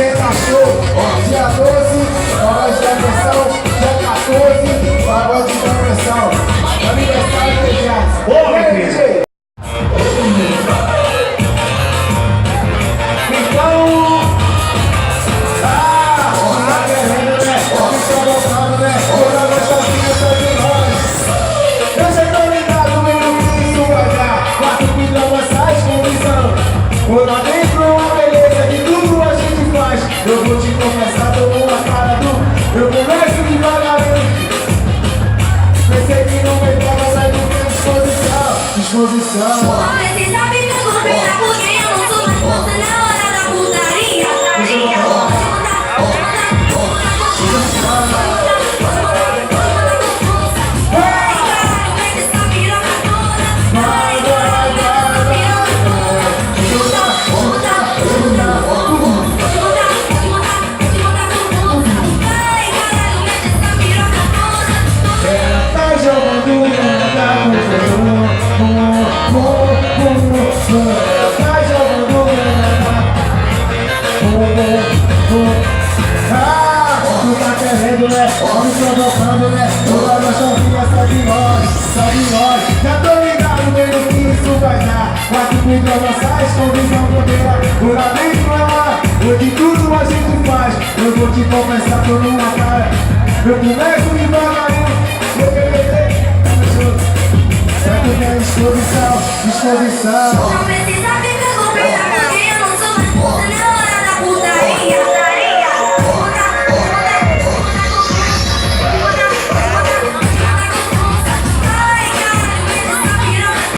Cena show, dia 12, pagode de aversão. Dia 14, pagode de aversão. Aniversário fechado. Ô, meu filho. Lá dentro é uma beleza que tudo a gente faz. Eu vou te confessar, tô com a cara do. Eu começo devagarinho. Pensei que não me tava, mas não tenho disposição. Disposição. Você sabe que eu vou pensar porque eu não sou mais moça na hora da putaria. Tu tá querendo, né? Homem provocando, né? Toda nossa vida sabe nós. Já tô ligado, vendo que isso vai dar. Quatro microvassais com visão podeira. O lamento é lá, onde tudo a gente faz. Eu vou te confessar por uma cara. Eu começo devagarinho. Certo que é disposição. Não precisa ver.